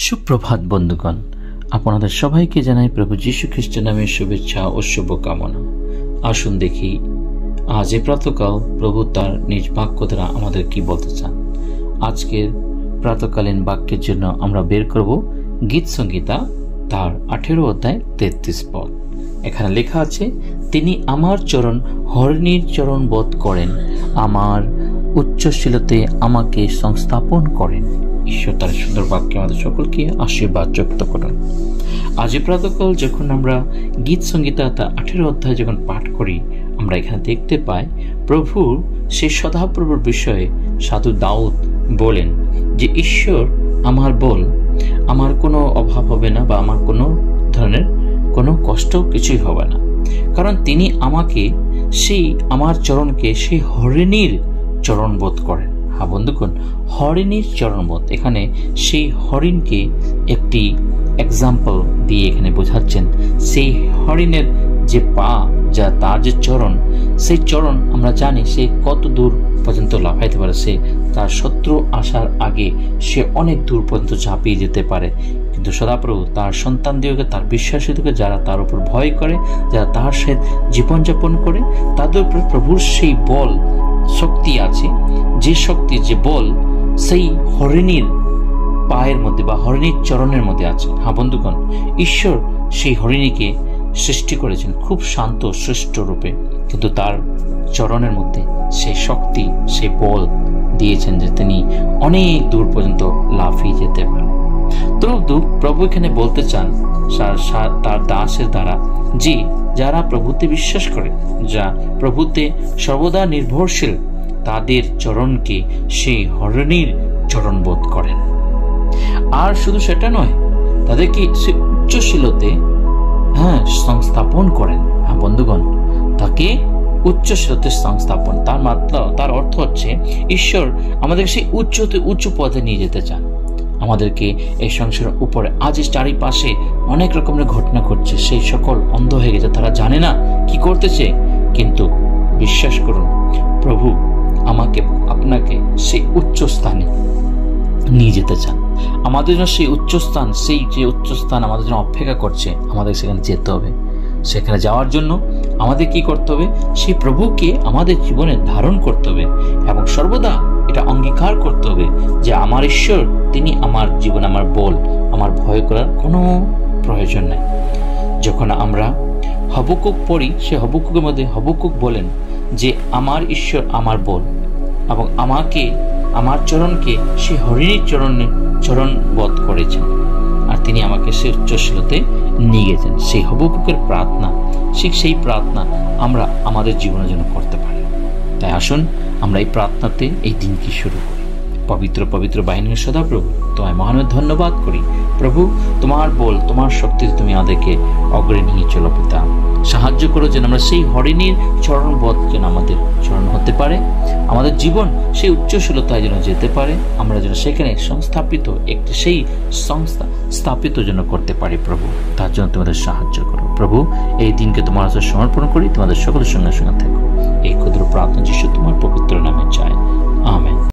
সুপ্রভাত বন্ধুগণ, আপনাদের সবাইকে জানাই প্রভু যীশু খ্রিস্টের নামে শুভেচ্ছা ও শুভকামনা। আসুন দেখি আজ এ প্রাতকাল প্রভু তার নিজ বাক্য দ্বারা আমাদের কি বলতে চান। আজকের প্রাতকালীন বাক্যের জন্য আমরা বের করব গীত সংহিতা তার 18 অধ্যায় 33 পদ। এখানে লেখা আছে, তিনি আমার চরণ হরিণীর চরণ বোধ করেন, আমার উচ্চশীলতে আমাকে সংস্থাপন করেন। ঈশ্বর তার সুন্দর বাক্যে আমাদের সকলকে আশীর্বাদ যুক্ত করুন। আজ প্রাতকাল যখন আমরা গীত সংহিতা তার 18 অধ্যায় যখন পাঠ করি, আমরা এখানে দেখতে পাই প্রভুর সে সদাপ্রভুর বিষয়ে সাধু দাউদ বলেন যে, ঈশ্বর আমার বল, আমার কোনো অভাব হবে না বা আমার কোনো ধরনের কোনো কষ্ট কিছুই হবে না, কারণ তিনি আমাকে সেই আমার চরণকে সেই হরিণীর চরণ বোধ করেন। হ্যাঁ বন্ধুগণ, হরিণীর চরণবোধ, এখানে সেই হরিণকে একটি এক্সাম্পল দিয়ে এখানে বোঝাচ্ছেন। সেই হরিণের যে পা, যা তার যে চরণ, সেই চরণ আমরা জানি সে কত দূর পর্যন্ত লাফাইতে পারে। সে তার শত্রু আসার আগে সে অনেক দূর পর্যন্ত ঝাঁপিয়ে যেতে পারে। কিন্তু সদাপ্রভু তার সন্তানদিওকে, তার বিশ্বাসীদেরকে, যারা তার উপর ভয় করে, যারা তাহার সাথে জীবনযাপন করে, তাদের উপর প্রভুর সেই বল শক্তি আছে, যে শক্তি, যে বল সেই হরিণীর পায়ের মধ্যে বা হরিণীর চরণের মধ্যে আছে। হ্যাঁ বন্ধুগণ, ঈশ্বর সেই হরিণীকে সৃষ্টি করেছেন খুব শান্ত শ্রেষ্ঠ রূপে, কিন্তু তার চরণের মধ্যে সেই শক্তি, সেই বল দিয়েছেন যে তিনি অনেক দূর পর্যন্ত লাফিয়ে যেতে পারেন। তো প্রভু এখানে বলতে চান তার দাসের দ্বারা যে যারা প্রভুতে বিশ্বাস করে, যা প্রভুতে সর্বদা নির্ভরশীল, তাদের চরণকে সেই হরিণীর চরণ বোধ করেন। আর শুধু সেটা নয়, তাদেরকে সে উচ্চশীলতে সংস্থাপন করেন। হ্যাঁ বন্ধুগণ, তাকে উচ্চশীলতে সংস্থাপন, তার অর্থ হচ্ছে ঈশ্বর আমাদের সেই উচ্চ পদে নিয়ে যেতে চান। আমাদেরকে এই সংসারের উপরে আজ চারিপাশে অনেক রকমের ঘটনা ঘটছে, সেই সকল অন্ধ হয়ে গেছে, তারা জানে না কি করতেছে। কিন্তু বিশ্বাস করুন, প্রভু আমাকে আপনাকে সেই উচ্চ স্থানে নিয়ে যেতে চান। আমাদের জন্য সেই উচ্চস্থান, সেই যে উচ্চস্থান আমাদের জন্য অপেক্ষা করছে, আমাদের সেখানে যেতে হবে। সেখানে যাওয়ার জন্য আমাদের কি করতে হবে? সেই প্রভুকে আমাদের জীবনে ধারণ করতে হবে এবং সর্বদা এটা অঙ্গীকার করতে হবে যে আমার ঈশ্বর, তিনি আমার জীবন, আমার বল, আমার ভয় করার কোনো প্রয়োজন নাই। যখন আমরা হবকুক পড়ি, সে হবকুকের মধ্যে হবকুক বলেন যে আমার ঈশ্বর আমার বল এবং আমাকে, আমার চরণকে সে হরিণীর চরণ বোধ করেছেন, আর তিনি আমাকে সে উচ্চশীলতে নিয়ে গেছেন। সেই হবকুকের প্রার্থনা, সেই প্রার্থনা আমরা আমাদের জীবনের জন্য করতে পারি। তাই আসুন আমরা এই প্রার্থনাতে এই দিনকে শুরু করি। পবিত্র পবিত্র বাহিনীর সদাপ্রভু, তোমায় মহানের ধন্যবাদ করি। প্রভু, তোমার বল, তোমার শক্তিতে তুমি আমাদেরকে অগ্রে নিয়ে চলো পিতা। সাহায্য করো যেন আমরা সেই হরিণীর চরণবোধ যেন আমাদের চরণ হতে পারে, আমাদের জীবন সেই উচ্চশীলতায় যেন যেতে পারে, আমরা যেন সেখানে সংস্থাপিত একটি সেই সংস্থা স্থাপিত যেন করতে পারি। প্রভু, তার জন্য তোমাদের সাহায্য করো। প্রভু, এই দিনকে তোমার হাতে সমর্পণ করি, তোমাদের সকলের সঙ্গে সঙ্গে থেকো। এই ক্ষুদ্র প্রার্থনা যিশু তোমার পবিত্র নামে চাই।